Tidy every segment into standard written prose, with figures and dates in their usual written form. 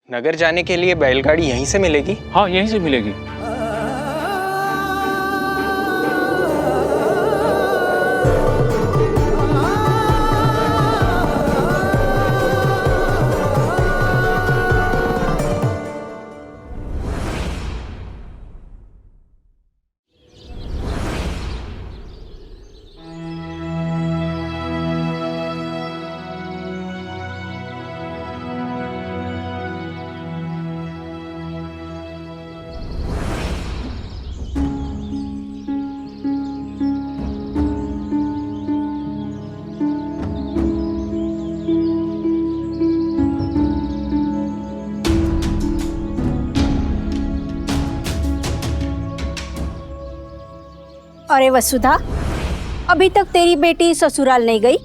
नगर जाने के लिए बैलगाड़ी यहीं से मिलेगी? हाँ, यहीं से मिलेगी। अरे वसुधा, अभी तक तेरी बेटी ससुराल नहीं गई?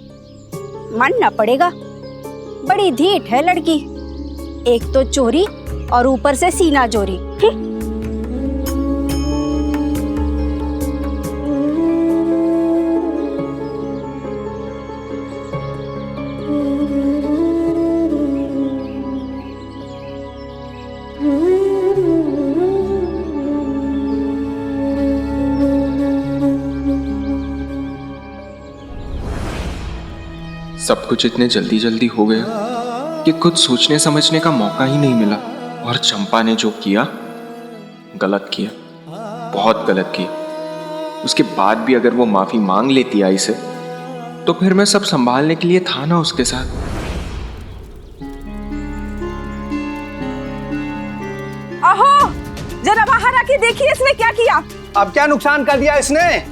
मानना पड़ेगा, बड़ी ढीठ है लड़की। एक तो चोरी और ऊपर से सीना चोरी। सब कुछ इतने जल्दी जल्दी हो गया कि कुछ सोचने समझने का मौका ही नहीं मिला। और चंपा ने जो किया, गलत किया, बहुत गलत किया। उसके बाद भी अगर वो माफी मांग लेती आई से, तो फिर मैं सब संभालने के लिए था ना उसके साथ। अहो, जरा बाहर आके देखिए इसने क्या किया। अब क्या नुकसान कर दिया इसने?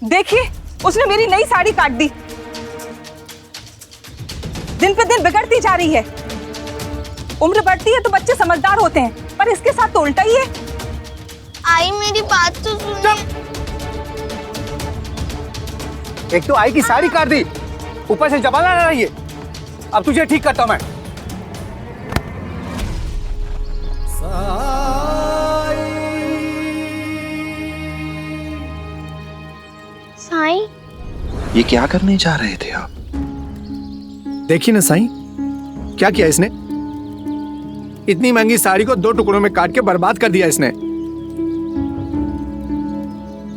देखिए, उसने मेरी नई साड़ी काट दी। दिन पे दिन बिगड़ती जा रही है। उम्र बढ़ती है तो बच्चे समझदार होते हैं, पर इसके साथ तो उल्टा ही है। आई मेरी बात तो सुनिए। एक तो आई की साड़ी काट दी, ऊपर से जबान लड़ा रही है। अब तुझे ठीक करता हूं मैं। साईं, ये क्या करने जा रहे थे आप? देखिए ना साईं, क्या किया इसने। इतनी महंगी साड़ी को 2 टुकड़ों में काट के बर्बाद कर दिया इसने।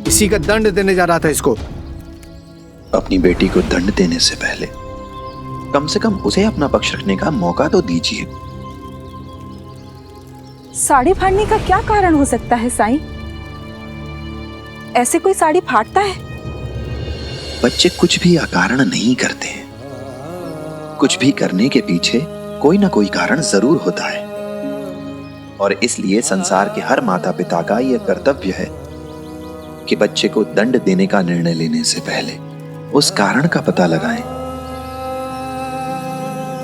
इसी का दंड देने जा रहा था इसको। अपनी बेटी को दंड देने से पहले कम से कम उसे अपना पक्ष रखने का मौका तो दीजिए। साड़ी फाड़ने का क्या कारण हो सकता है साईं? ऐसे कोई साड़ी फाड़ता है? बच्चे कुछ भी अकारण नहीं करते हैं। कुछ भी करने के पीछे कोई ना कोई कारण जरूर होता है। और इसलिए संसार के हर माता पिता का यह कर्तव्य है कि बच्चे को दंड देने का निर्णय लेने से पहले उस कारण का पता लगाएं,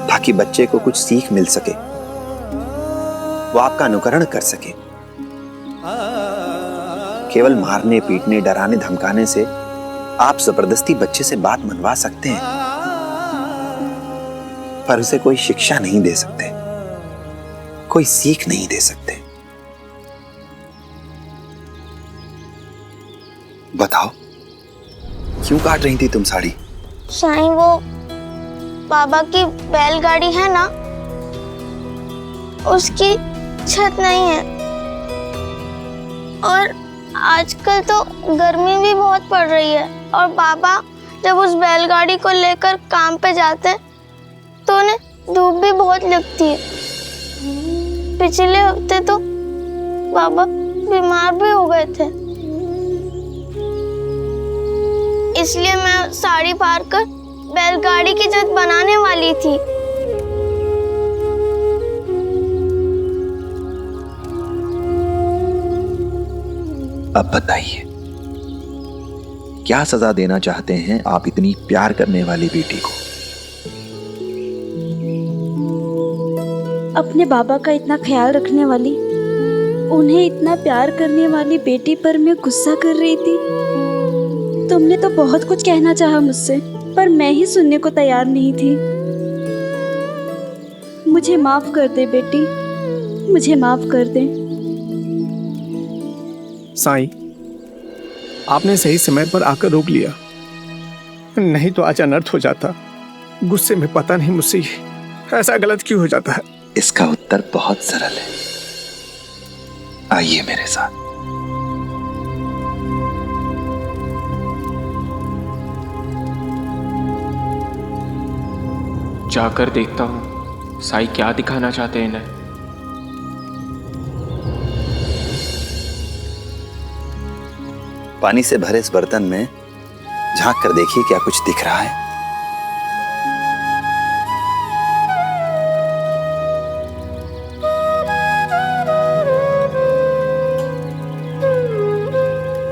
ताकि बच्चे को कुछ सीख मिल सके, वो आपका अनुकरण कर सके। केवल मारने, पीटने, डराने, धमकाने से आप जबरदस्ती बच्चे से बात मनवा सकते हैं, पर उसे कोई शिक्षा नहीं दे सकते, कोई सीख नहीं दे सकते। बताओ, क्यों काट रही थी तुम साड़ी? साईं, वो बाबा की बैलगाड़ी है ना, उसकी छत नहीं है। और आजकल तो गर्मी भी बहुत पड़ रही है, और बाबा जब उस बैलगाड़ी को लेकर काम पे जाते हैं तो उन्हें धूप भी बहुत लगती है। पिछले हफ्ते तो बाबा बीमार भी हो गए थे। इसलिए मैं साड़ी फाड़ कर बैलगाड़ी की छत बनाने वाली थी। अब बताइए, क्या सजा देना चाहते हैं आप इतनी प्यार करने वाली बेटी को? अपने बाबा का इतना ख्याल रखने वाली, उन्हें इतना प्यार करने वाली बेटी पर मैं गुस्सा कर रही थी। तुमने तो बहुत कुछ कहना चाहा मुझसे, पर मैं ही सुनने को तैयार नहीं थी। मुझे माफ कर दे बेटी, मुझे माफ कर दे। साईं, आपने सही समय पर आकर रोक लिया। नहीं तो आज अनर्थ हो जाता। गुस्से में पता नहीं मुझसे ये ऐसा गलत क्यों हो जाता है। इसका उत्तर बहुत सरल है, आइए मेरे साथ। जाकर देखता हूँ साईं क्या दिखाना चाहते हैं इन्हें। पानी से भरे इस बर्तन में झांक कर देखिए क्या कुछ दिख रहा है।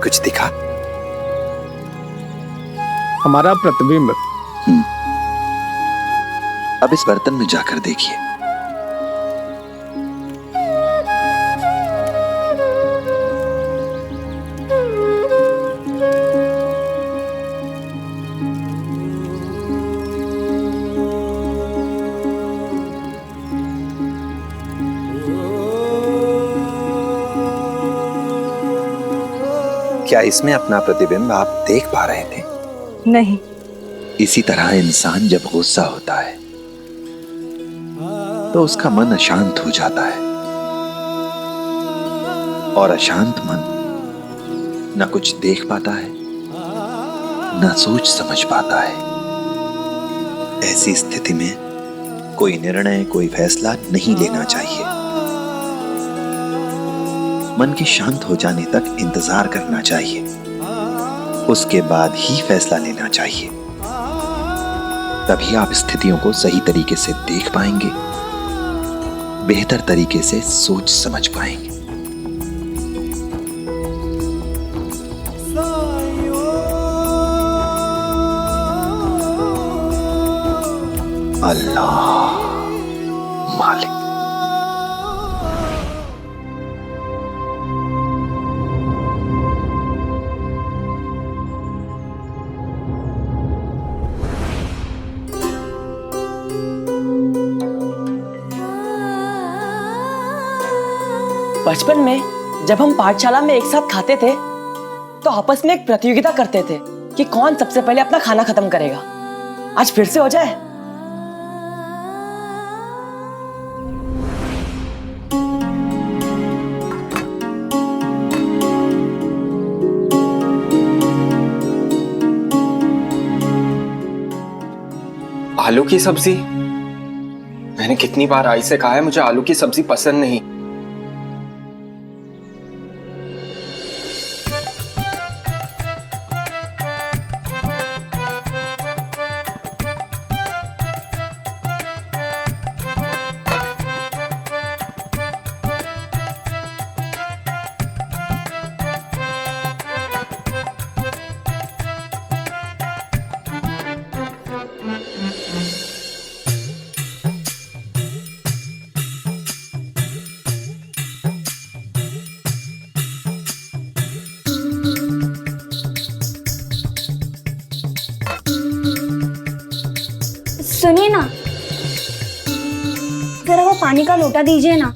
कुछ दिखा? हमारा प्रतिबिंब। अब इस बर्तन में जाकर देखिए। क्या इसमें अपना प्रतिबिंब आप देख पा रहे थे? नहीं। इसी तरह इंसान जब गुस्सा होता है तो उसका मन अशांत हो जाता है, और अशांत मन न कुछ देख पाता है न सोच समझ पाता है। ऐसी स्थिति में कोई निर्णय, कोई फैसला नहीं लेना चाहिए। मन के शांत हो जाने तक इंतजार करना चाहिए, उसके बाद ही फैसला लेना चाहिए। तभी आप स्थितियों को सही तरीके से देख पाएंगे, बेहतर तरीके से सोच समझ पाएंगे। अल्लाह मालिक। बचपन में जब हम पाठशाला में एक साथ खाते थे तो आपस में एक प्रतियोगिता करते थे कि कौन सबसे पहले अपना खाना खत्म करेगा। आज फिर से हो जाए। आलू की सब्जी? मैंने कितनी बार आई से कहा है मुझे आलू की सब्जी पसंद नहीं। सुनिए ना, जरा वो पानी का लोटा दीजिए ना।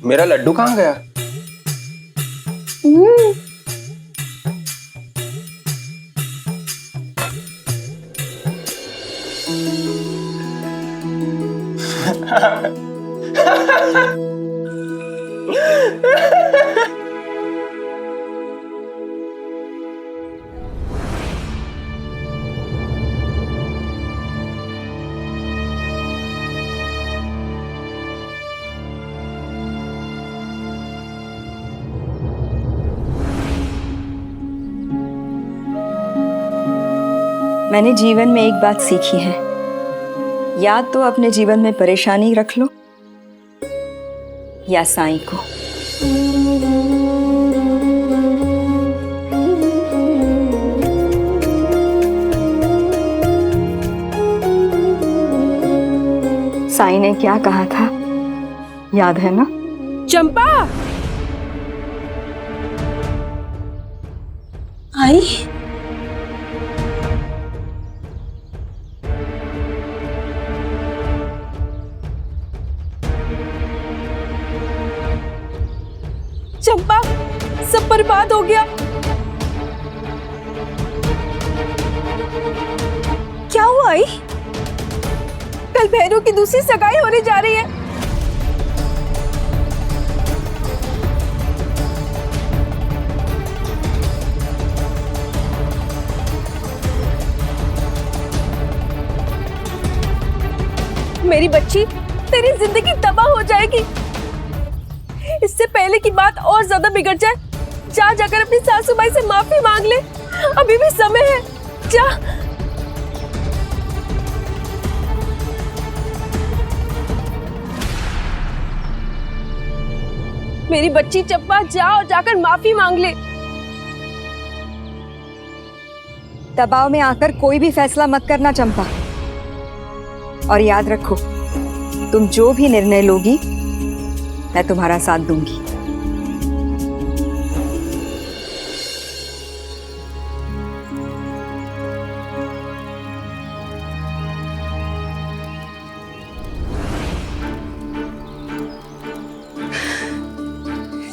मेरा लड्डू कहाँ गया? मैंने जीवन में एक बात सीखी है, या तो अपने जीवन में परेशानी रख लो या साईं को। साईं ने क्या कहा था, याद है ना? चंपा, आई चंपा, सब बर्बाद हो गया। क्या हुआ आई? कल भैरू की दूसरी सगाई होने जा रही है। मेरी बच्ची, तेरी जिंदगी तबाह हो जाएगी। इससे पहले की बात और ज्यादा बिगड़ जाए, जा जाकर अपनी सासू माई से माफी मांग ले। अभी भी समय है, जा। मेरी बच्ची चंपा, जा और जाकर माफी मांग ले। दबाव में आकर कोई भी फैसला मत करना चंपा, और याद रखो, तुम जो भी निर्णय लोगी मैं तुम्हारा साथ दूंगी।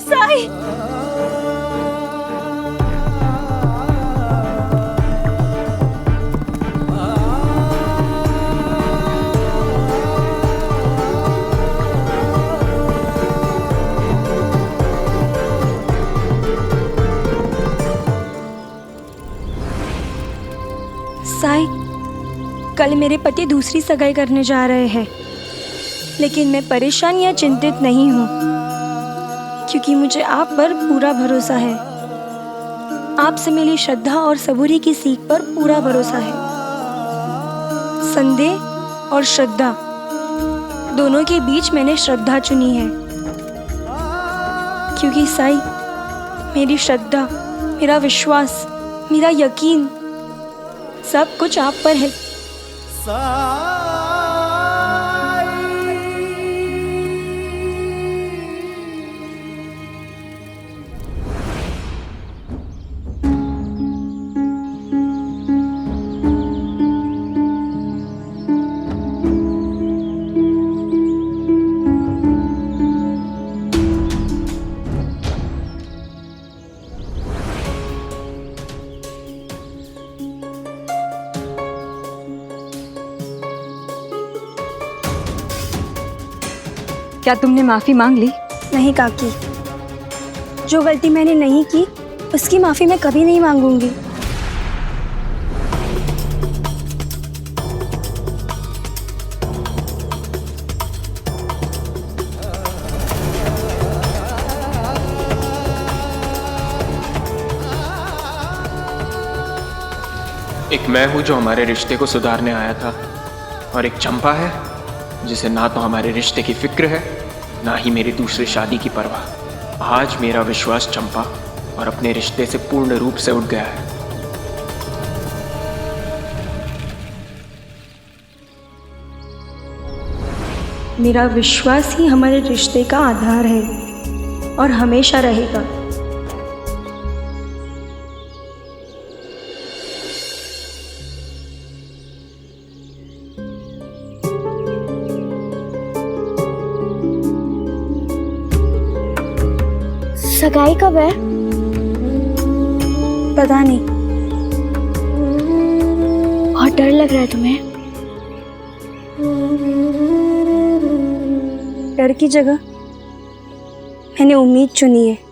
साई, साई, कल मेरे पति दूसरी सगाई करने जा रहे हैं, लेकिन मैं परेशान या चिंतित नहीं हूँ, क्योंकि मुझे आप पर पूरा भरोसा है। आपसे मिली श्रद्धा और सबूरी की सीख पर पूरा भरोसा है। संदेह और श्रद्धा दोनों के बीच मैंने श्रद्धा चुनी है, क्योंकि साई, मेरी श्रद्धा, मेरा विश्वास, मेरा यकीन सब कुछ आप पर है। क्या तुमने माफी मांग ली? नहीं काकी, जो गलती मैंने नहीं की उसकी माफी मैं कभी नहीं मांगूंगी। एक मैं हूं जो हमारे रिश्ते को सुधारने आया था, और एक चंपा है जिसे ना तो हमारे रिश्ते की फिक्र है, ना ही मेरी दूसरी शादी की परवाह। आज मेरा विश्वास चंपा और अपने रिश्ते से पूर्ण रूप से उठ गया है। मेरा विश्वास ही हमारे रिश्ते का आधार है और हमेशा रहेगा। सगाई कब है? पता नहीं। बहुत डर लग रहा है तुम्हें? डर की जगह मैंने उम्मीद चुनी है।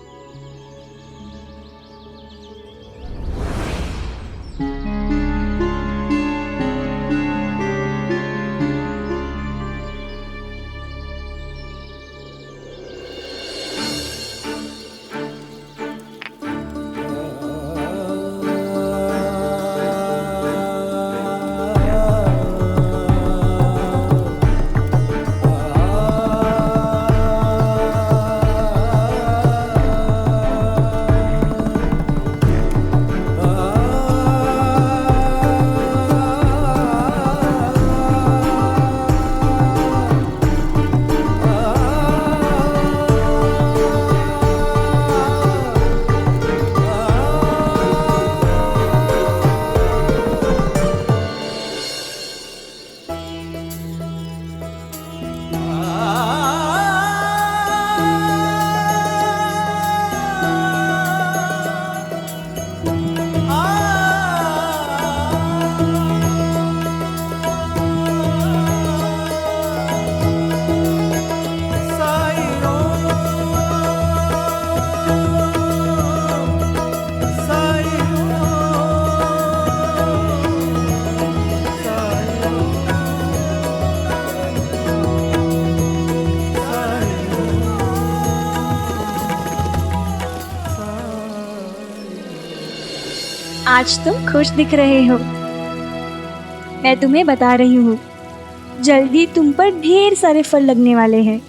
आज तुम खुश दिख रहे हो। मैं तुम्हें बता रही हूँ, जल्दी तुम पर ढेर सारे फल लगने वाले हैं।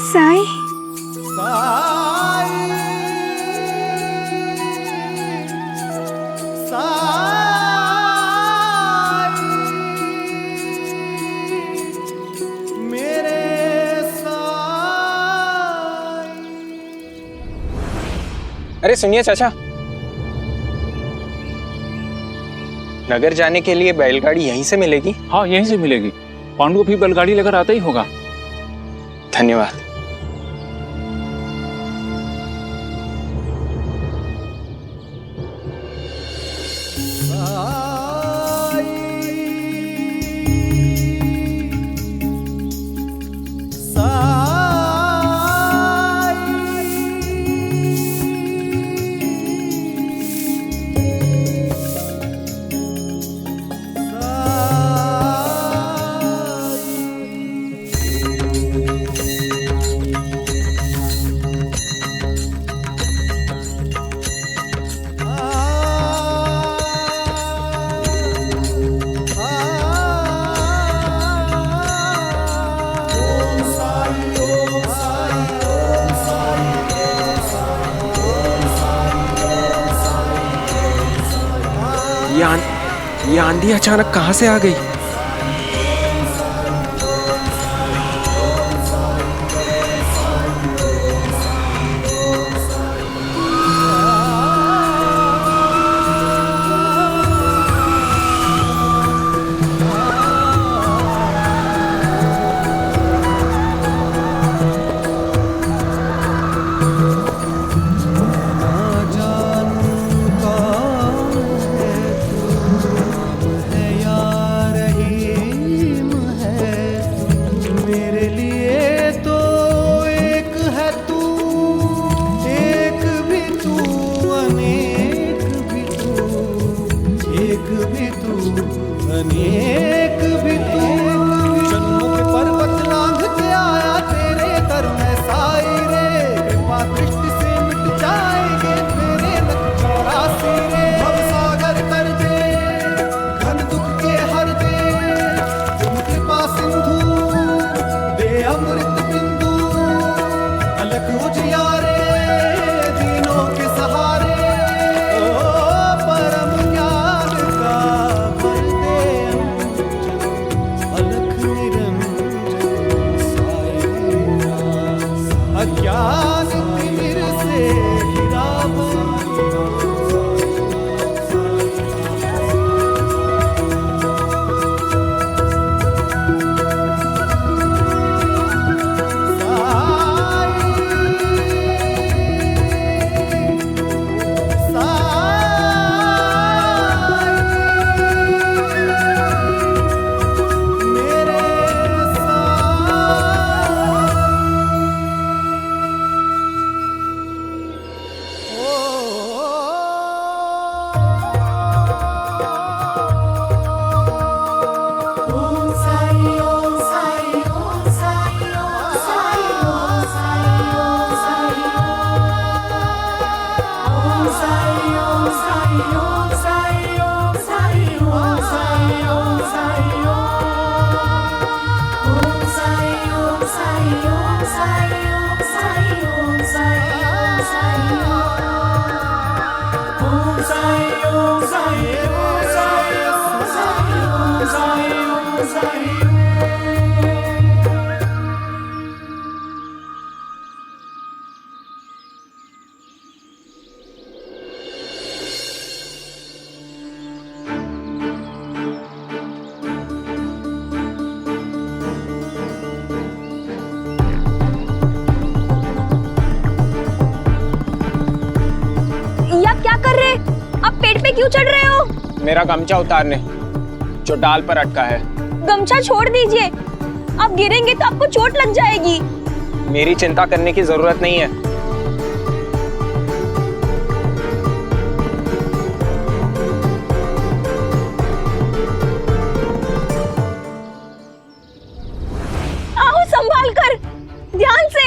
साई, अरे सुनिए चाचा, नगर जाने के लिए बैलगाड़ी यहीं से मिलेगी? हाँ, यहीं से मिलेगी। पांडु भी बैलगाड़ी लेकर आता ही होगा। धन्यवाद। ये आंधी अचानक कहां से आ गई? क्या कर रहे? आप पेड़ पे क्यों चढ़ रहे हो? मेरा गमछा उतारने, जो डाल पर अटका है। गमछा छोड़ दीजिए, आप गिरेंगे तो आपको चोट लग जाएगी। मेरी चिंता करने की जरूरत नहीं है। आओ संभाल कर, ध्यान से।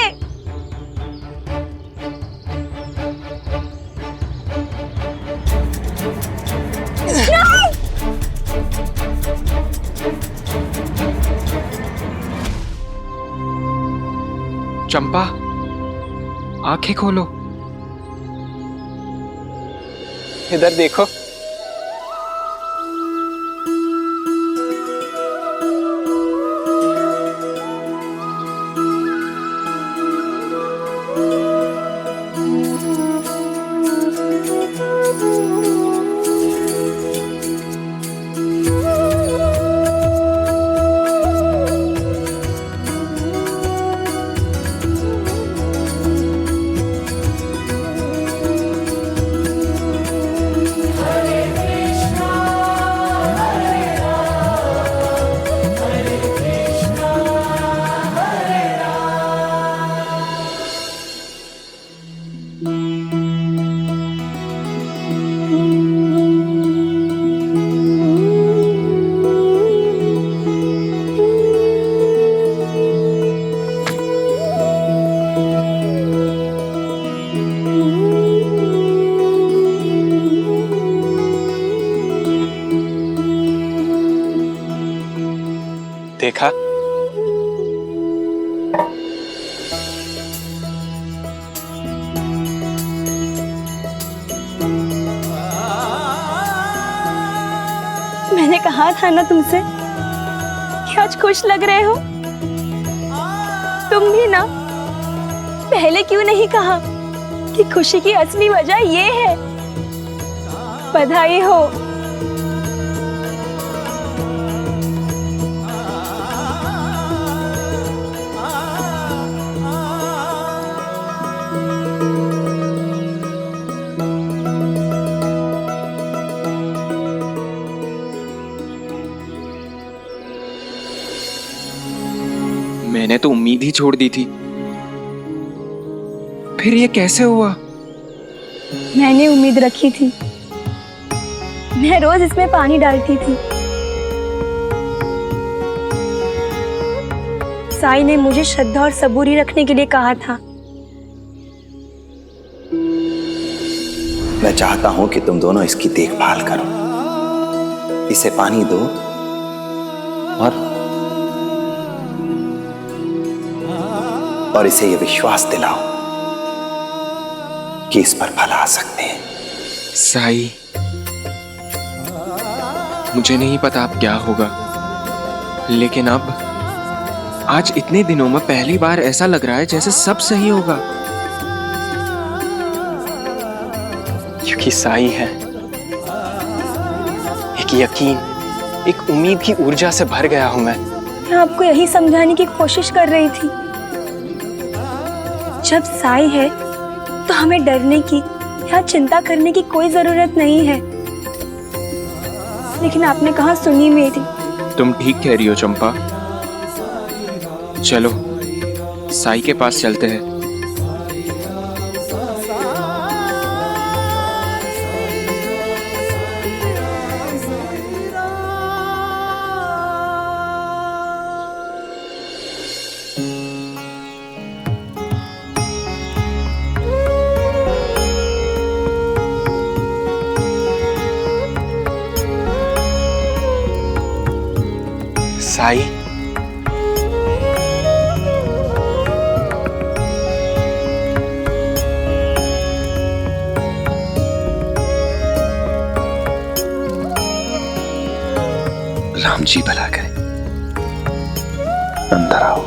चंपा, आंखें खोलो। इधर देखो। देखा? मैंने कहा था ना तुमसे कि आज खुश लग रहे हो। तुम भी ना। पहले क्यों नहीं कहा कि खुशी की असली वजह ये है? बधाई हो। मैंने तो उम्मीद ही छोड़ दी थी। फिर ये कैसे हुआ? मैंने उम्मीद रखी थी। मैं रोज इसमें पानी डालती थी। साई ने मुझे श्रद्धा और सबूरी रखने के लिए कहा था। मैं चाहता हूं कि तुम दोनों इसकी देखभाल करो, इसे पानी दो और इसे ये विश्वास दिलाओ कि इस पर फल आ सकते हैं। साई, मुझे नहीं पता अब क्या होगा, लेकिन अब आज इतने दिनों में पहली बार ऐसा लग रहा है जैसे सब सही होगा। क्योंकि साई है। एक यकीन, एक उम्मीद की ऊर्जा से भर गया हूं मैं। आपको यही समझाने की कोशिश कर रही थी। जब साई है तो हमें डरने की या चिंता करने की कोई जरूरत नहीं है। लेकिन आपने कहा सुनी मेरी। तुम ठीक कह रही हो चंपा। चलो साई के पास चलते हैं। साई, राम जी भला करे। अंदर आओ।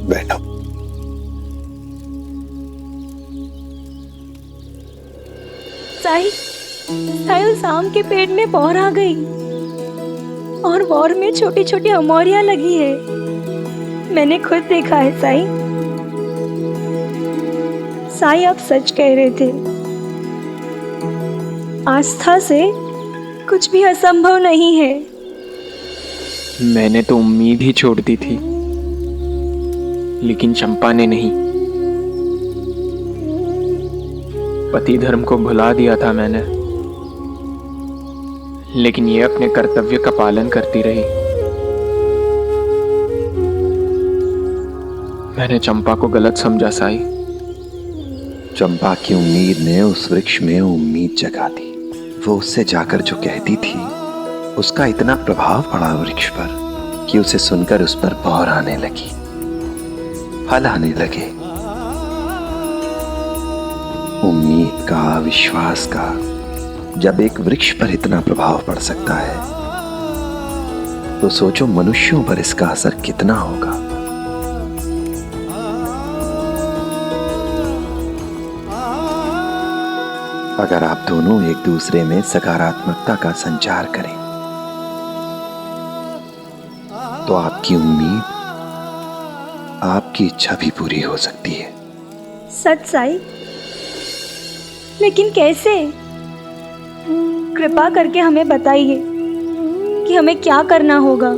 बैठो। साहिल शाम के पेट में बौर आ गई और बौर में छोटी छोटी अमोरियां लगी है। मैंने खुद देखा है साई आप सच कह रहे थे। आस्था से कुछ भी असंभव नहीं है। मैंने तो उम्मीद ही छोड़ दी थी, लेकिन चंपा ने नहीं। पति धर्म को भुला दिया था मैंने, लेकिन ये अपने कर्तव्य का पालन करती रही। मैंने चंपा को गलत समझा साई। चंपा की उम्मीद ने उस वृक्ष में उम्मीद जगा दी। वो उससे जाकर जो कहती थी, उसका इतना प्रभाव पड़ा वृक्ष पर कि उसे सुनकर उस पर बौर आने लगी, फल आने लगे। उम्मीद का, विश्वास का जब एक वृक्ष पर इतना प्रभाव पड़ सकता है, तो सोचो मनुष्यों पर इसका असर कितना होगा। अगर आप दोनों एक दूसरे में सकारात्मकता का संचार करें, तो आपकी उम्मीद, आपकी इच्छा भी पूरी हो सकती है। सच साई, लेकिन कैसे? कृपा करके हमें बताइए कि हमें क्या करना होगा।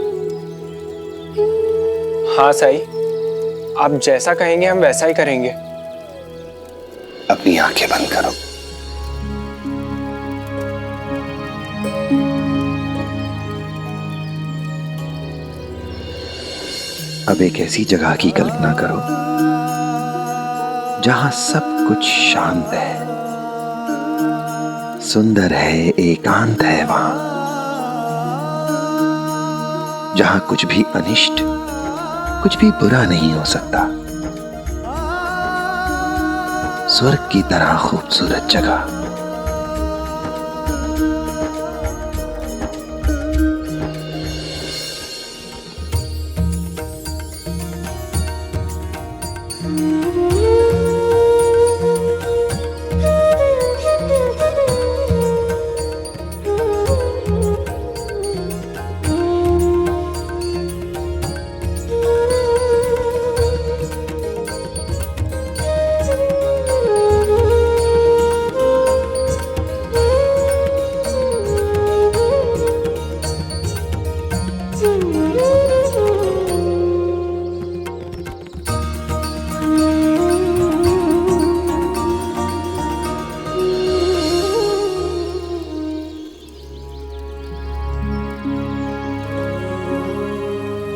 हाँ साई, आप जैसा कहेंगे हम वैसा ही करेंगे। अपनी आंखें बंद करो। अब एक ऐसी जगह की कल्पना करो जहां सब कुछ शांत है, सुंदर है, एकांत है। वहां जहां कुछ भी अनिष्ट, कुछ भी बुरा नहीं हो सकता। स्वर्ग की तरह खूबसूरत जगह।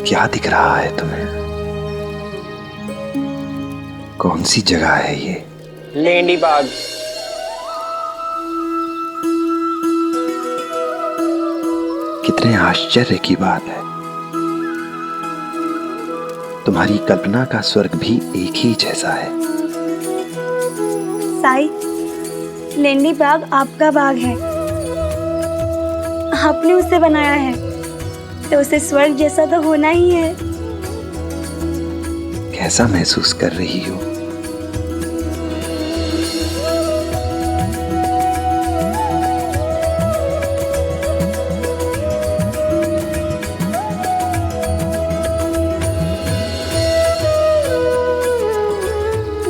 क्या दिख रहा है तुम्हें? कौन सी जगह है ये? लेंडी बाग। कितने आश्चर्य की बात है। तुम्हारी कल्पना का स्वर्ग भी एक ही जैसा है। साई, लेंडी बाग आपका बाग है। आपने उसे बनाया है, तो उसे स्वर्ग जैसा तो होना ही है। कैसा महसूस कर रही हो?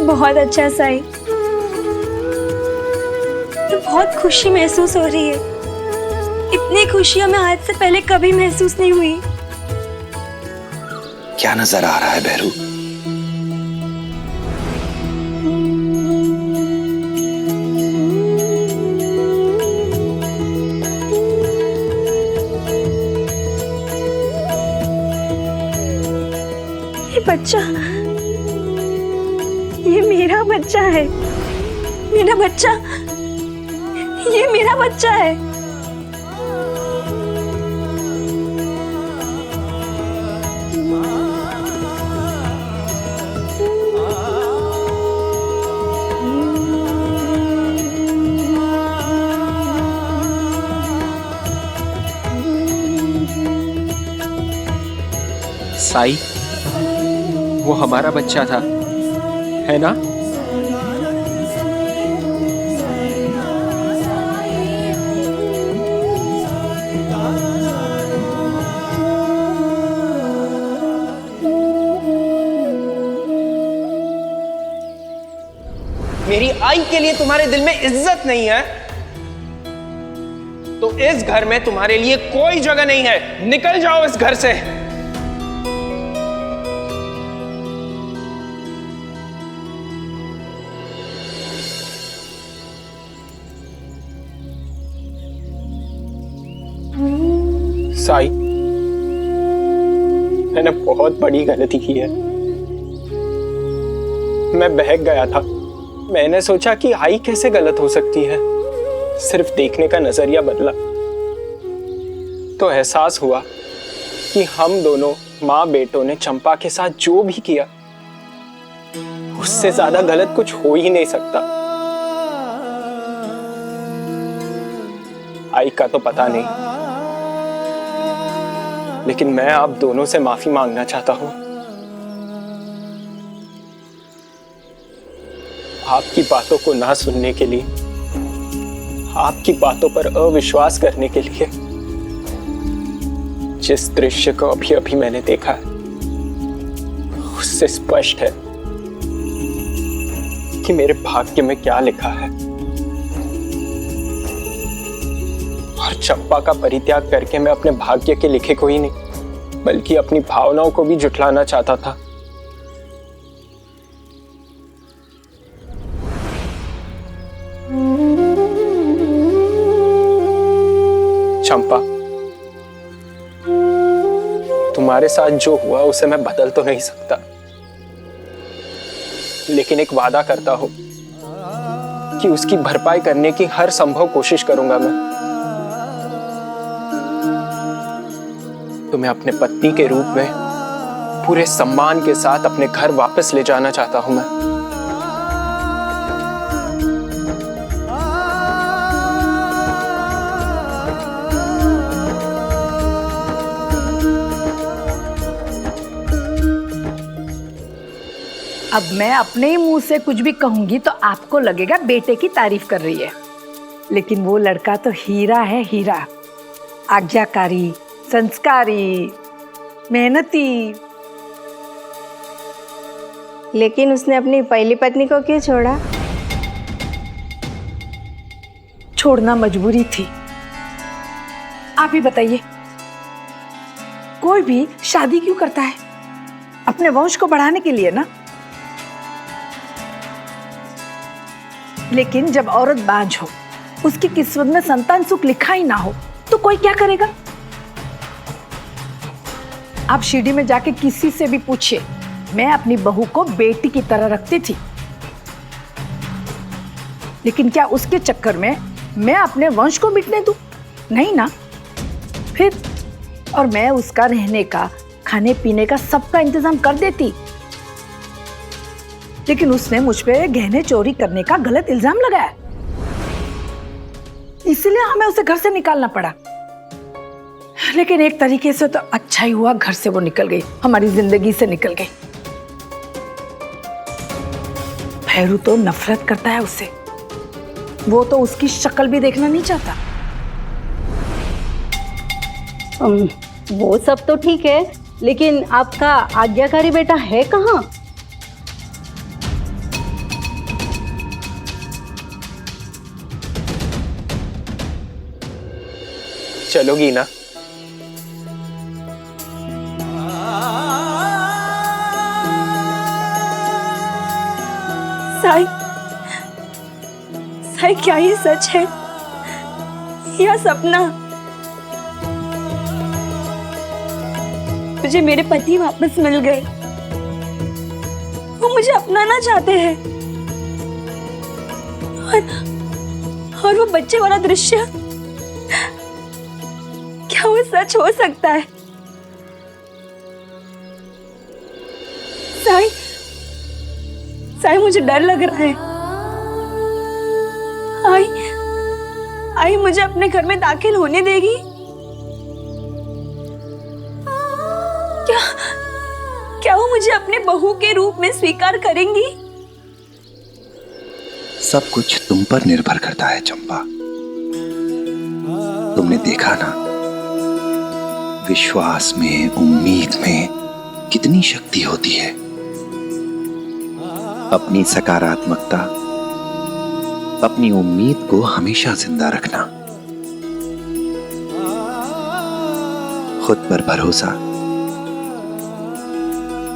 बहुत अच्छा साई, तो बहुत खुशी महसूस हो रही है। इतनी खुशी हमें आज से पहले कभी महसूस नहीं हुई। क्या नजर आ रहा है बहरू? ये बच्चा, ये मेरा बच्चा है। मेरा बच्चा, ये मेरा बच्चा है। साई, वो हमारा बच्चा था, है ना? मेरी आई के लिए तुम्हारे दिल में इज्जत नहीं है तो इस घर में तुम्हारे लिए कोई जगह नहीं है। निकल जाओ इस घर से। साई, मैंने बहुत बड़ी गलती की है। मैं बहक गया था। मैंने सोचा कि आई कैसे गलत हो सकती है। सिर्फ देखने का नजरिया बदला तो एहसास हुआ कि हम दोनों माँ बेटों ने चंपा के साथ जो भी किया उससे ज्यादा गलत कुछ हो ही नहीं सकता। आई का तो पता नहीं, लेकिन मैं आप दोनों से माफी मांगना चाहता हूं। आपकी बातों को ना सुनने के लिए, आपकी बातों पर अविश्वास करने के लिए। जिस दृश्य को अभी अभी मैंने देखा है उससे स्पष्ट है कि मेरे भाग्य में क्या लिखा है। और चंपा का परित्याग करके मैं अपने भाग्य के लिखे को ही नहीं बल्कि अपनी भावनाओं को भी जुटलाना चाहता था। चंपा, तुम्हारे साथ जो हुआ उसे मैं बदल तो नहीं सकता, लेकिन एक वादा करता हूं कि उसकी भरपाई करने की हर संभव कोशिश करूंगा। मैं तुम्हें अपने पत्नी के रूप में पूरे सम्मान के साथ अपने घर वापस ले जाना चाहता हूं। मैं अब मैं अपने ही मुंह से कुछ भी कहूंगी तो आपको लगेगा बेटे की तारीफ कर रही है, लेकिन वो लड़का तो हीरा है, हीरा। आज्ञाकारी, संस्कारी, मेहनती। लेकिन उसने अपनी पहली पत्नी को क्यों छोड़ा? छोड़ना मजबूरी थी। आप ही बताइए, कोई भी शादी क्यों करता है? अपने वंश को बढ़ाने के लिए ना। लेकिन जब औरत बांझ हो, उसकी किस्मत में संतान सुख लिखा ही ना हो, तो कोई क्या करेगा? आप शिरडी में जाके किसी से भी पूछिए, मैं अपनी बहू को बेटी की तरह रखती थी, लेकिन क्या उसके चक्कर में मैं अपने वंश को मिटने दूं? नहीं ना। फिर और मैं उसका रहने का, खाने पीने का सबका इंतजाम कर देती, लेकिन उसने मुझ पे गहने चोरी करने का गलत इल्जाम लगाया, इसलिए हमें उसे घर से निकालना पड़ा। लेकिन एक तरीके से तो अच्छा ही हुआ, घर से वो निकल गई, हमारी जिंदगी से निकल गई। भैरू तो नफरत करता है उससे, वो तो उसकी शक्ल भी देखना नहीं चाहता। वो सब तो ठीक है, लेकिन आपका आज्ञाकारी बेटा है कहाँ? चलोगी ना? साई, साई क्या ये सच है या सपना? मुझे मेरे पति वापस मिल गए, वो मुझे अपनाना चाहते हैं, और वो बच्चे वाला दृश्य, क्या वो सच हो सकता है? साई, साई मुझे डर लग रहा है। आई मुझे अपने घर में दाखिल होने देगी? मुझे अपने बहू के रूप में स्वीकार करेंगी? सब कुछ तुम पर निर्भर करता है चंपा। तुमने देखा ना, विश्वास में, उम्मीद में कितनी शक्ति होती है। अपनी सकारात्मकता, अपनी उम्मीद को हमेशा जिंदा रखना, खुद पर भरोसा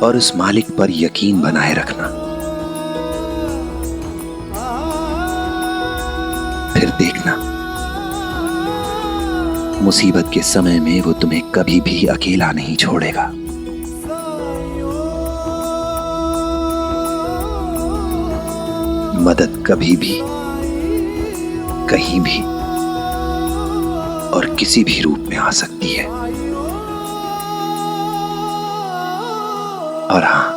और उस मालिक पर यकीन बनाए रखना। फिर देखना, मुसीबत के समय में वो तुम्हें कभी भी अकेला नहीं छोड़ेगा। मदद कभी भी, कहीं भी और किसी भी रूप में आ सकती है। और हाँ,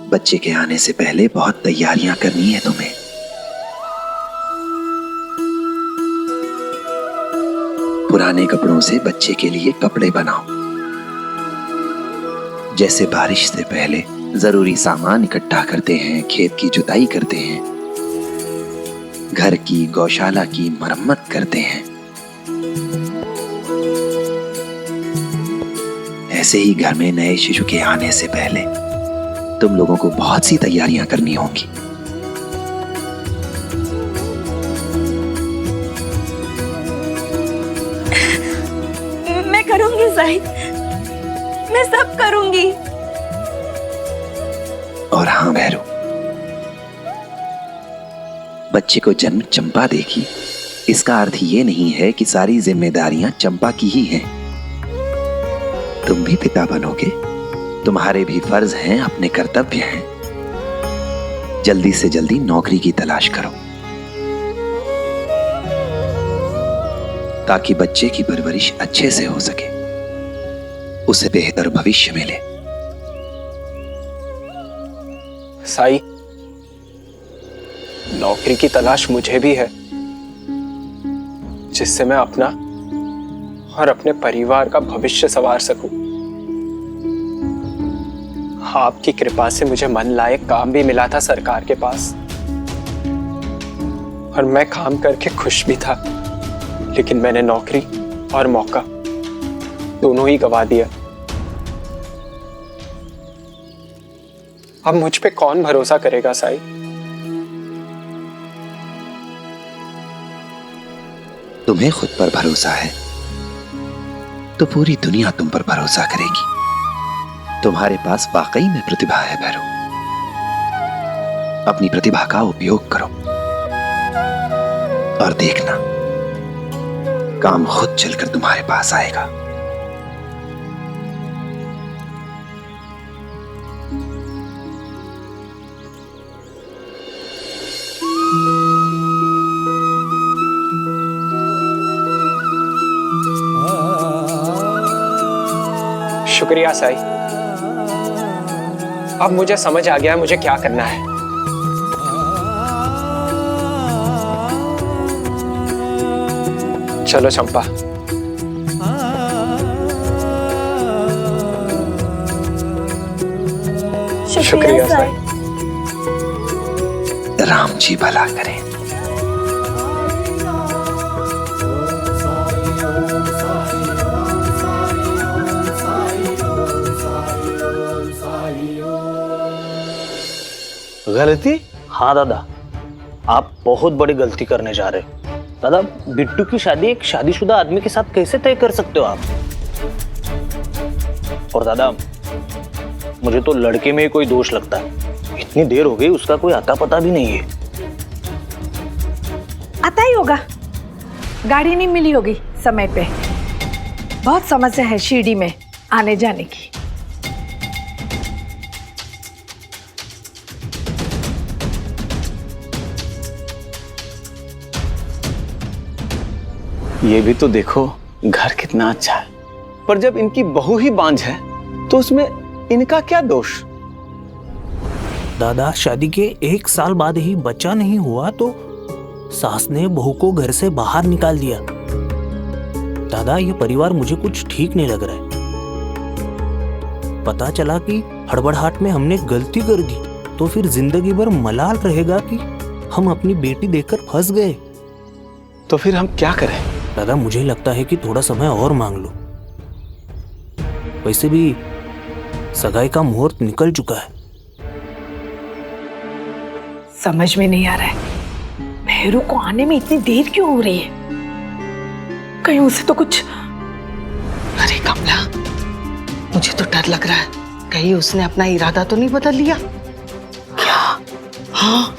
बच्चे के आने से पहले बहुत तैयारियां करनी है तुम्हें। पुराने कपड़ों से बच्चे के लिए कपड़े बनाओ। जैसे बारिश से पहले जरूरी सामान इकट्ठा करते हैं, खेत की जुताई करते हैं, घर की गौशाला की मरम्मत करते हैं, ऐसे ही घर में नए शिशु के आने से पहले तुम लोगों को बहुत सी तैयारियां करनी होंगी। मैं करूंगी साहिद, मैं सब करूंगी। और हाँ भैरू, बच्चे को जन्म चंपा देगी, इसका अर्थ ये नहीं है कि सारी जिम्मेदारियां चंपा की ही हैं। तुम भी पिता बनोगे, तुम्हारे भी फर्ज हैं, अपने कर्तव्य हैं। जल्दी से जल्दी नौकरी की तलाश करो ताकि बच्चे की परवरिश अच्छे से हो सके, उसे बेहतर भविष्य मिले। साई, नौकरी की तलाश मुझे भी है, जिससे मैं अपना और अपने परिवार का भविष्य संवार सकूं। आपकी कृपा से मुझे मन लायक काम भी मिला था सरकार के पास, और मैं काम करके खुश भी था, लेकिन मैंने नौकरी और मौका दोनों ही गवा दिया। अब मुझ पे कौन भरोसा करेगा साई? तुम्हें खुद पर भरोसा है तो पूरी दुनिया तुम पर भरोसा करेगी। तुम्हारे पास वाकई में प्रतिभा है भैरू, अपनी प्रतिभा का उपयोग करो और देखना, काम खुद चलकर तुम्हारे पास आएगा। शुक्रिया साई, अब मुझे समझ आ गया मुझे क्या करना है। चलो चंपा। शुक्रिया साई। राम जी भला करें। गलती? हाँ दादा, आप बहुत बड़ी गलती करने जा रहे हो। दादा, बिट्टू की शादी एक शादीशुदा आदमी के साथ कैसे तय कर सकते हो आप? और दादा, मुझे तो लड़के में ही कोई दोष लगता है। इतनी देर हो गई, उसका कोई आता पता भी नहीं है। आता ही होगा, गाड़ी नहीं मिली होगी समय पे। बहुत समस्या है शिरडी में आने जाने की। ये भी तो देखो घर कितना अच्छा है, पर जब इनकी बहू ही बांझ है तो उसमें इनका क्या दोष? दादा, शादी के 1 साल बाद ही बच्चा नहीं हुआ तो सास ने बहू को घर से बाहर निकाल दिया। दादा, ये परिवार मुझे कुछ ठीक नहीं लग रहा है। पता चला कि हड़बड़ाहट में हमने गलती कर दी तो फिर जिंदगी भर मलाल रहेगा कि हम अपनी बेटी देकर फंस गए। तो फिर हम क्या करें? दादा मुझे लगता है कि थोड़ा समय और मांग लो। वैसे भी सगाई का मुहूर्त निकल चुका है। समझ में नहीं आ रहा है भैरू को आने में इतनी देर क्यों हो रही है? कहीं उसे तो कुछ। अरे कमला, मुझे तो डर लग रहा है कहीं उसने अपना इरादा तो नहीं बदल लिया। क्या? हाँ।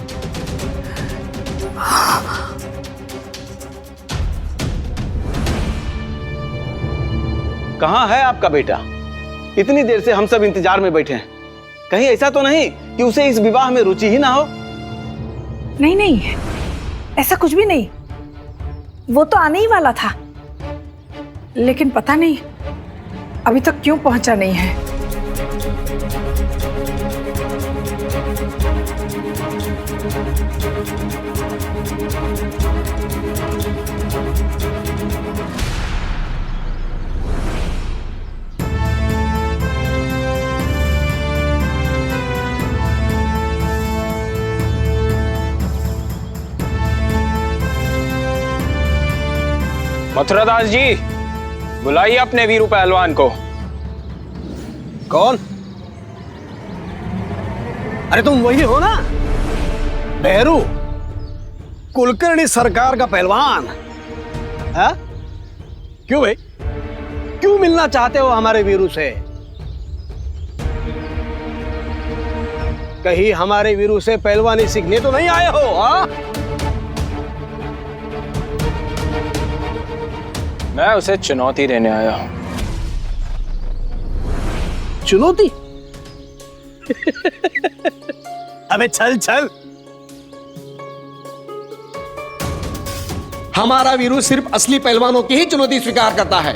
कहाँ है आपका बेटा? इतनी देर से हम सब इंतजार में बैठे हैं। कहीं ऐसा तो नहीं कि उसे इस विवाह में रुचि ही ना हो? नहीं नहीं, ऐसा कुछ भी नहीं। वो तो आने ही वाला था, लेकिन पता नहीं अभी तक क्यों पहुंचा नहीं है। मथुरादास जी, बुलाइए अपने वीरू पहलवान को। कौन? अरे तुम वही हो ना, भैरू, कुलकर्णी सरकार का पहलवान। है? क्यों भाई, क्यों मिलना चाहते हो हमारे वीरू से? कहीं हमारे वीरू से पहलवानी सीखने तो नहीं आए हो? हा? मैं उसे चुनौती देने आया हूं। चुनौती? अबे चल चल, हमारा वीरू सिर्फ असली पहलवानों की ही चुनौती स्वीकार करता है,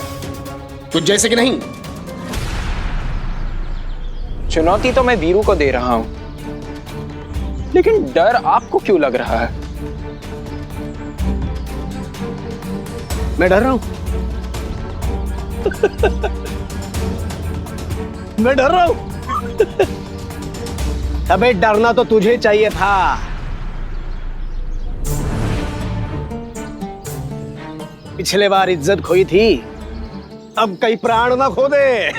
तुझ जैसे कि नहीं। चुनौती तो मैं वीरू को दे रहा हूं, लेकिन डर आपको क्यों लग रहा है? मैं डर रहा हूं? मैं डर रहा हूं? अबे डरना तो तुझे चाहिए था। पिछले बार इज्जत खोई थी, अब कई प्राण ना खो दे।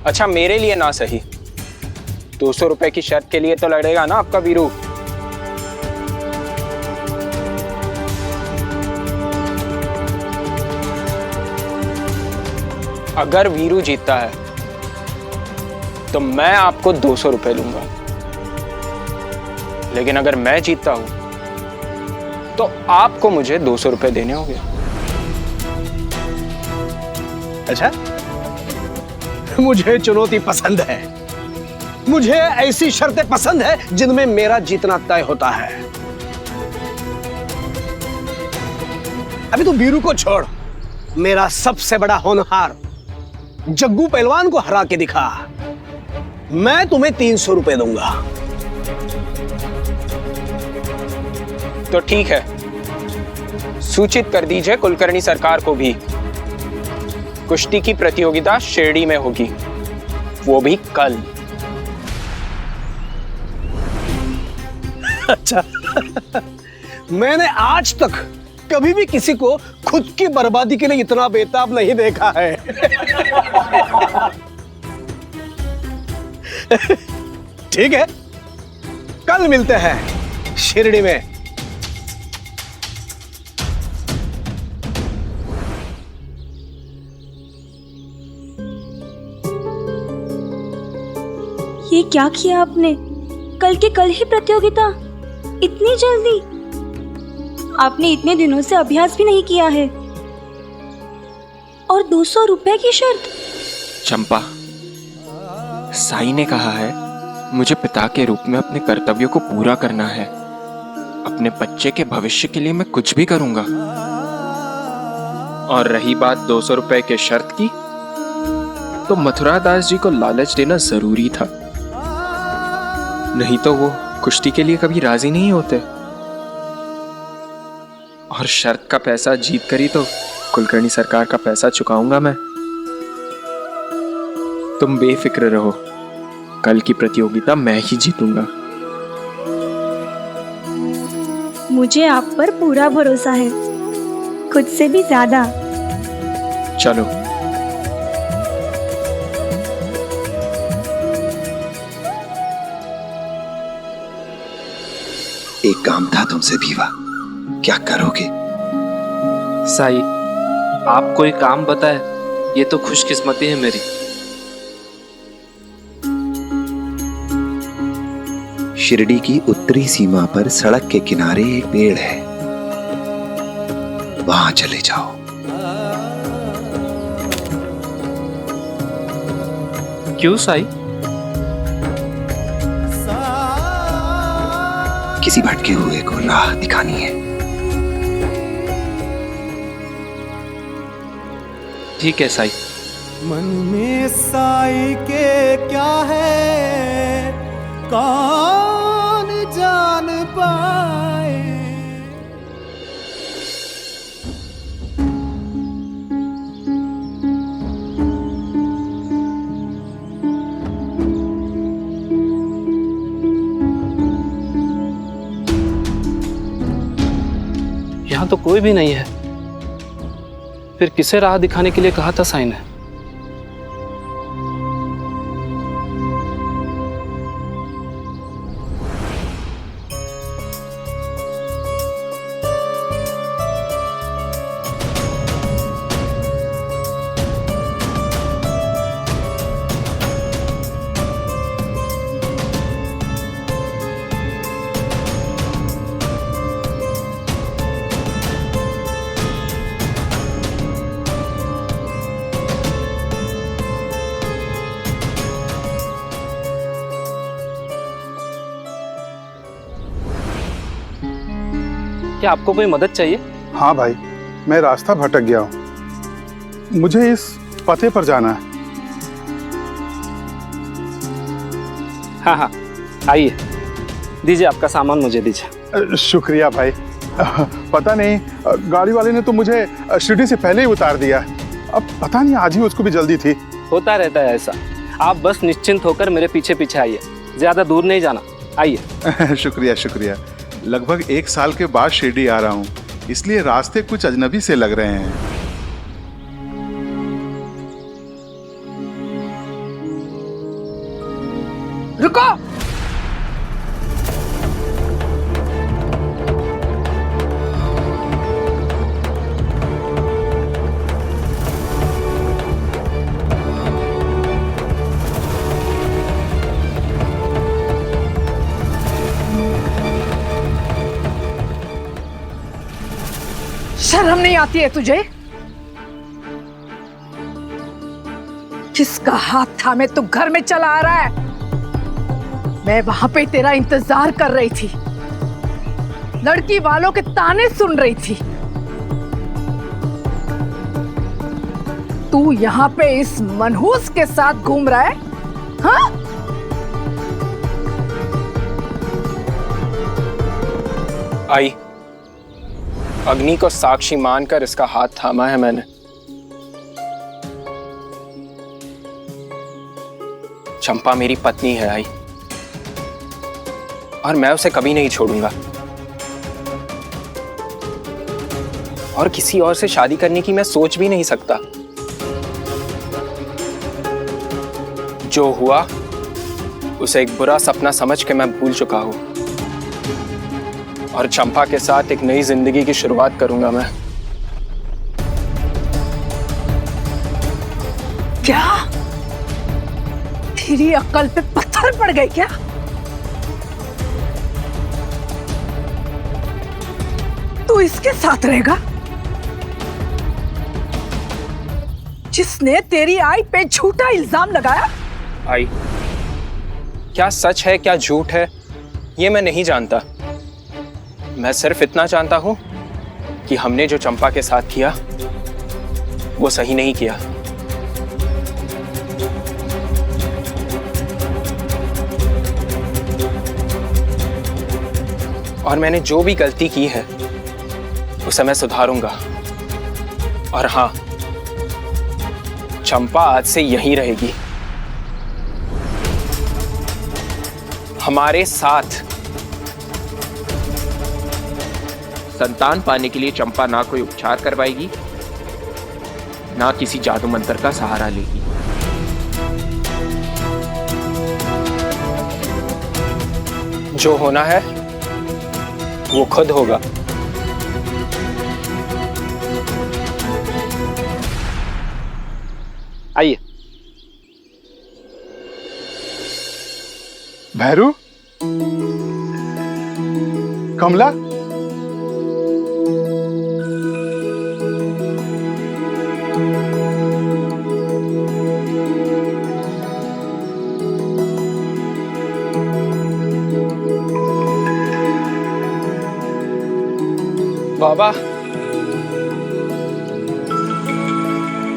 अच्छा, मेरे लिए ना सही, 200 रुपए की शर्त के लिए तो लड़ेगा ना आपका वीरू? अगर वीरू जीतता है तो मैं आपको 200 रुपए लूंगा, लेकिन अगर मैं जीतता हूं तो आपको मुझे 200 रुपए देने होंगे। अच्छा, मुझे चुनौती पसंद है। मुझे ऐसी शर्तें पसंद है जिनमें मेरा जीतना तय होता है। अभी तो वीरू को छोड़, मेरा सबसे बड़ा होनहार जग्गू पहलवान को हरा के दिखा। मैं तुम्हें 300 रुपए दूंगा। तो ठीक है, सूचित कर दीजिए कुलकर्णी सरकार को भी। कुश्ती की प्रतियोगिता शिरडी में होगी, वो भी कल। अच्छा, मैंने आज तक कभी भी किसी को खुद की बर्बादी के लिए इतना बेताब नहीं देखा है। ठीक है, कल मिलते हैं शिरडी में। ये क्या किया आपने? कल के कल ही प्रतियोगिता? इतनी जल्दी? आपने इतने दिनों से अभ्यास भी नहीं किया है, और 200 रुपए की शर्त? चंपा, साईं ने कहा है मुझे पिता के रूप में अपने कर्तव्यों को पूरा करना है। अपने बच्चे के भविष्य के लिए मैं कुछ भी करूंगा। और रही बात 200 रुपए के शर्त की, तो मथुरादास जी को लालच देना जरूरी था, नहीं तो वो कुश्ती के लिए कभी राजी नहीं होते। और शर्त का पैसा जीत कर ही तो कुलकर्णी सरकार का पैसा चुकाऊंगा मैं। तुम बेफिक्र रहो, कल की प्रतियोगिता मैं ही जीतूंगा। मुझे आप पर पूरा भरोसा है, खुद से भी ज्यादा। चलो। एक काम था तुमसे भीवा, क्या करोगे? साई, आप कोई काम बताए, ये तो खुशकिस्मती है मेरी। शिरडी की उत्तरी सीमा पर सड़क के किनारे एक पेड़ है, वहां चले जाओ। क्यों साई? किसी भटके हुए को राह दिखानी है। ठीक है साई। मन में साई के क्या है, कौन जान पाए। यहाँ तो कोई भी नहीं है, फिर किसे राह दिखाने के लिए कहा था साई ने? क्या आपको कोई मदद चाहिए? हाँ भाई, मैं रास्ता भटक गया हूँ, मुझे इस पते पर जाना है। हाँ हाँ, आइए, दीजिए आपका सामान, मुझे दीजिए। शुक्रिया भाई। पता नहीं, गाड़ी वाले ने तो मुझे शिरडी से पहले ही उतार दिया। अब पता नहीं आज ही उसको भी जल्दी थी। होता रहता है ऐसा, आप बस निश्चिंत होकर मेरे पीछे पीछे आइए, ज्यादा दूर नहीं जाना, आइए। शुक्रिया शुक्रिया। लगभग 1 साल के बाद शिरडी आ रहा हूँ, इसलिए रास्ते कुछ अजनबी से लग रहे हैं। रुको! शर्म नहीं आती है तुझे? किसका हाथ थामे तू घर में चला आ रहा है? मैं वहां पे तेरा इंतजार कर रही थी, लड़की वालों के ताने सुन रही थी। तू यहाँ पे इस मनहूस के साथ घूम रहा है, हाँ? आई, अग्नि को साक्षी मानकर इसका हाथ थामा है मैंने। चंपा मेरी पत्नी है आई, और मैं उसे कभी नहीं छोड़ूंगा। और किसी और से शादी करने की मैं सोच भी नहीं सकता। जो हुआ उसे एक बुरा सपना समझ के मैं भूल चुका हूं, और चंपा के साथ एक नई जिंदगी की शुरुआत करूंगा मैं। क्या तेरी अक्ल पे पत्थर पड़ गए क्या? तू इसके साथ रहेगा जिसने तेरी आई पे झूठा इल्जाम लगाया? आई, क्या सच है क्या झूठ है ये मैं नहीं जानता। मैं सिर्फ इतना जानता हूं कि हमने जो चंपा के साथ किया वो सही नहीं किया। और मैंने जो भी गलती की है उसे मैं सुधारूंगा। और हां, चंपा आज से यहीं रहेगी हमारे साथ। संतान पाने के लिए चंपा ना कोई उपचार करवाएगी, ना किसी जादू मंत्र का सहारा लेगी। जो होना है वो खुद होगा। आइए। भैरू, कमला, बाबा,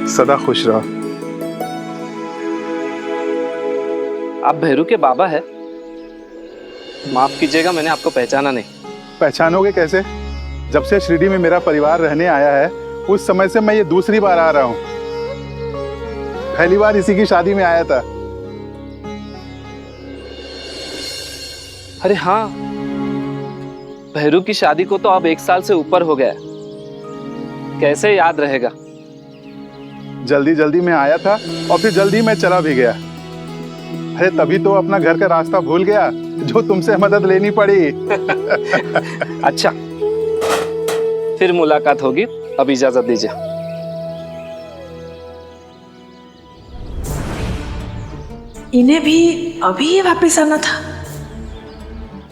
सदा खुश रहो। आप भैरू के बाबा है? माफ कीजिएगा, मैंने आपको पहचाना नहीं। पहचानोगे कैसे? जब से शिरडी में मेरा परिवार रहने आया है उस समय से मैं ये दूसरी बार आ रहा हूं। पहली बार इसी की शादी में आया था। अरे हाँ, भैरू की शादी को तो अब 1 साल से ऊपर हो गया। कैसे याद रहेगा? जल्दी जल्दी में आया था और फिर जल्दी में चला भी गया। अरे तभी तो अपना घर का रास्ता भूल गया, जो तुमसे मदद लेनी पड़ी। अच्छा, फिर मुलाकात होगी। अब इजाजत दीजिए। इन्हें भी अभी वापस आना था।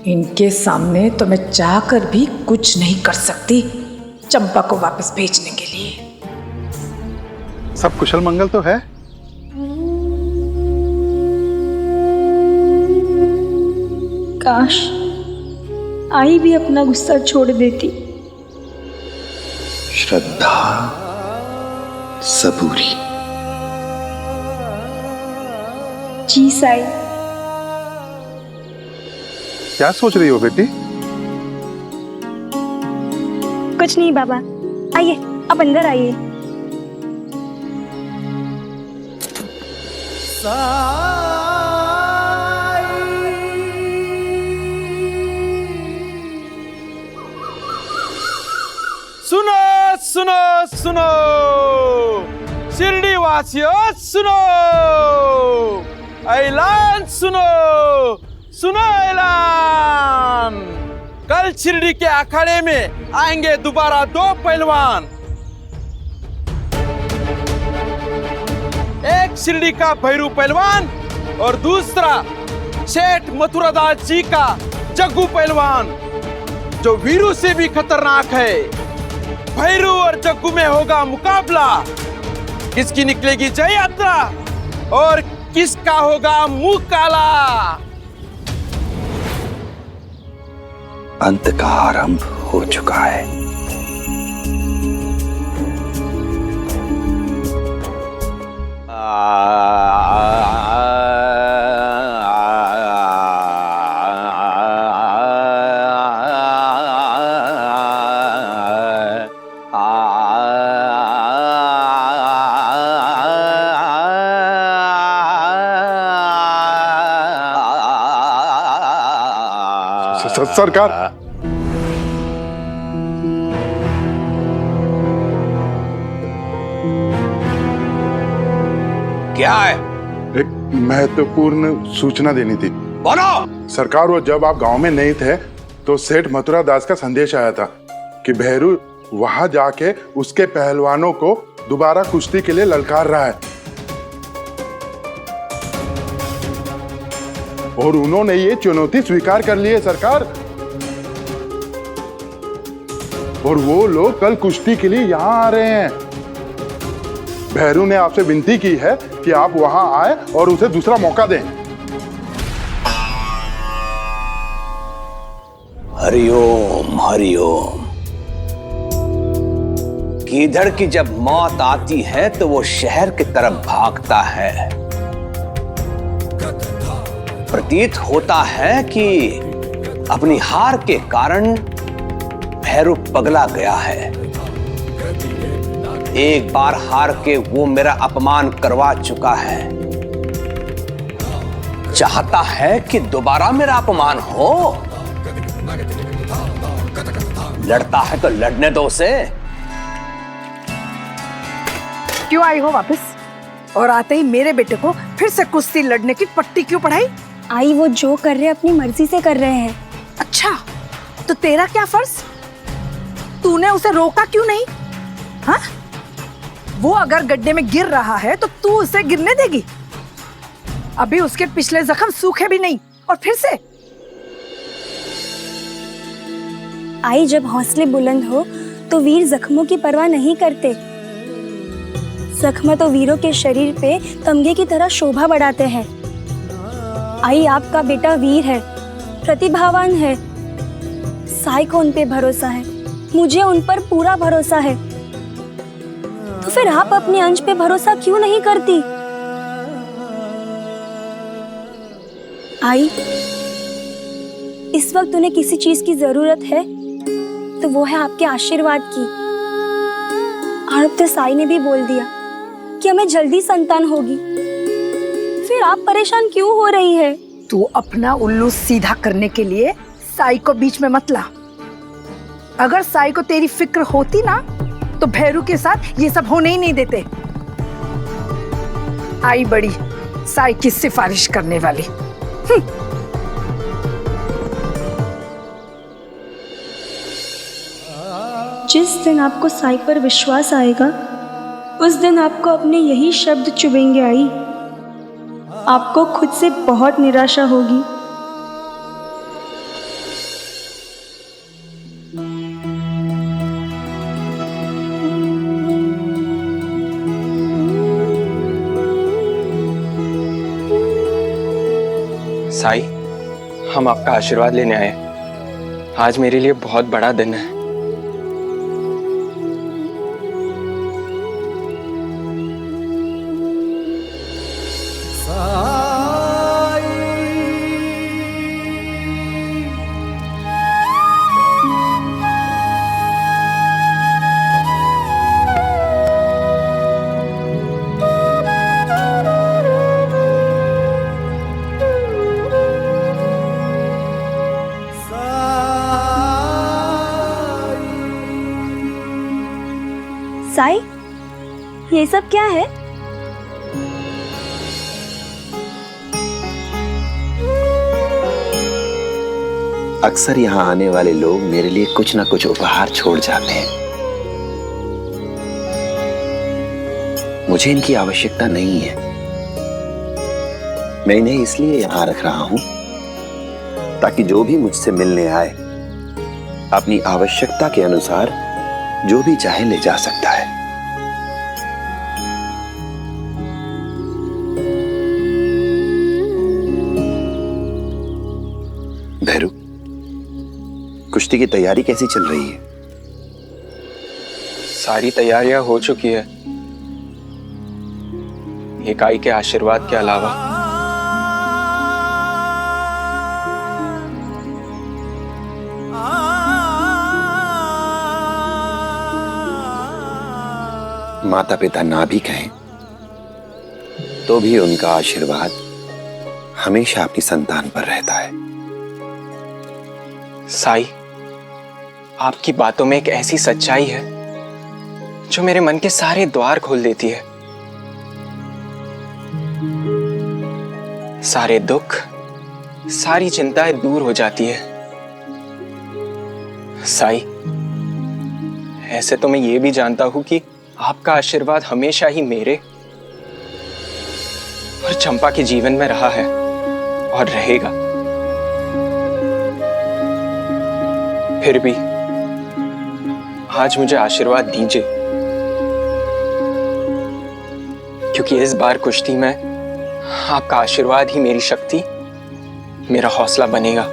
इनके सामने तो मैं चाहकर भी कुछ नहीं कर सकती चंपा को वापस भेजने के लिए। सब कुशल मंगल तो है? काश आई भी अपना गुस्सा छोड़ देती। श्रद्धा, सबूरी। जी साई। क्या सोच रही हो बेटी? कुछ नहीं बाबा, आइए अब अंदर आइए। सुनो सुनो सुनो शिरडी वासियों, सुनो ऐलान सुनो, सुनो ऐलान। कल शिरडी के अखाड़े में आएंगे दोबारा 2 पहलवान। एक शिरडी का भैरू पहलवान और दूसरा सेठ मथुरादास जी का जग्गू पहलवान, जो वीरू से भी खतरनाक है। भैरू और जग्गू में होगा मुकाबला। किसकी निकलेगी जय यात्रा और किसका होगा मुंह काला। अंत का आरंभ हो चुका है। सरकार, क्या है? एक महत्वपूर्ण सूचना देनी थी। बोलो। सरकार, वो जब आप गांव में नहीं थे तो सेठ मथुरा दास का संदेश आया था कि भैरू वहां जाके उसके पहलवानों को दोबारा कुश्ती के लिए ललकार रहा है और उन्होंने ये चुनौती स्वीकार कर ली है सरकार। और वो लोग कल कुश्ती के लिए यहाँ आ रहे हैं। भैरू ने आपसे विनती की है कि आप वहां आए और उसे दूसरा मौका दें। हरिओम हरिओम। गीदड़ की जब मौत आती है तो वो शहर की तरफ भागता है। प्रतीत होता है कि अपनी हार के कारण भैरू पगला गया है। एक बार हार के वो मेरा अपमान करवा चुका है। चाहता है कि दोबारा मेरा अपमान हो। लड़ता है तो लड़ने दो उसे। क्यों आई हो वापस? और आते ही मेरे बेटे को फिर से कुश्ती लड़ने की पट्टी क्यों पढ़ाई? आई वो जो कर रहे अपनी मर्जी से कर रहे हैं। अच्छा, तो तेरा क्या फर्ज? तूने उसे रोका क्यों नहीं? हाँ? वो अगर गड्ढे में गिर रहा है तो तू उसे गिरने देगी? अभी उसके पिछले जख्म सूखे भी नहीं और फिर से। आई जब हौसले बुलंद हो तो वीर जख्मों की परवाह नहीं करते। जख्म तो वीरों के शरीर पे तमगे की तरह शोभा बढ़ाते हैं। आई आपका बेटा वीर है, प्रतिभावान है। साई को उन पे भरोसा है, मुझे उन पर पूरा भरोसा है। तो फिर आप अपने अंश पे भरोसा क्यों नहीं करती? आई, इस वक्त उन्हें किसी चीज की जरूरत है तो वो है आपके आशीर्वाद की। और अब तो साई ने भी बोल दिया कि हमें जल्दी संतान होगी। फिर आप परेशान क्यों हो रही है? तू अपना उल्लू सीधा करने के लिए साई को बीच में मत ला। अगर साई को तेरी फिक्र होती ना तो भैरू के साथ ये सब होने ही नहीं देते। आई बड़ी साई की सिफारिश करने वाली। जिस दिन आपको साई पर विश्वास आएगा उस दिन आपको अपने यही शब्द चुभेंगे। आई, आपको खुद से बहुत निराशा होगी। साई, हम आपका आशीर्वाद लेने आए। आज मेरे लिए बहुत बड़ा दिन है। साई, ये सब क्या है? अक्सर यहाँ आने वाले लोग मेरे लिए कुछ ना कुछ उपहार छोड़ जाते हैं। मुझे इनकी आवश्यकता नहीं है। मैं इन्हें इसलिए यहाँ रख रहा हूं ताकि जो भी मुझसे मिलने आए अपनी आवश्यकता के अनुसार जो भी चाहे ले जा सकता है। भैरू, कुश्ती की तैयारी कैसी चल रही है? सारी तैयारियां हो चुकी है, एक आई के आशीर्वाद के अलावा। माता पिता ना भी कहें तो भी उनका आशीर्वाद हमेशा आपकी संतान पर रहता है। साई, आपकी बातों में एक ऐसी सच्चाई है जो मेरे मन के सारे द्वार खोल देती है। सारे दुख, सारी चिंताएं दूर हो जाती है। साई, ऐसे तो मैं ये भी जानता हूं कि आपका आशीर्वाद हमेशा ही मेरे और चंपा के जीवन में रहा है और रहेगा। फिर भी आज मुझे आशीर्वाद दीजिए, क्योंकि इस बार कुश्ती में आपका आशीर्वाद ही मेरी शक्ति, मेरा हौसला बनेगा।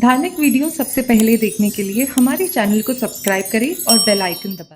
धार्मिक वीडियो सबसे पहले देखने के लिए हमारे चैनल को सब्सक्राइब करें और बेल आइकन दबाएं।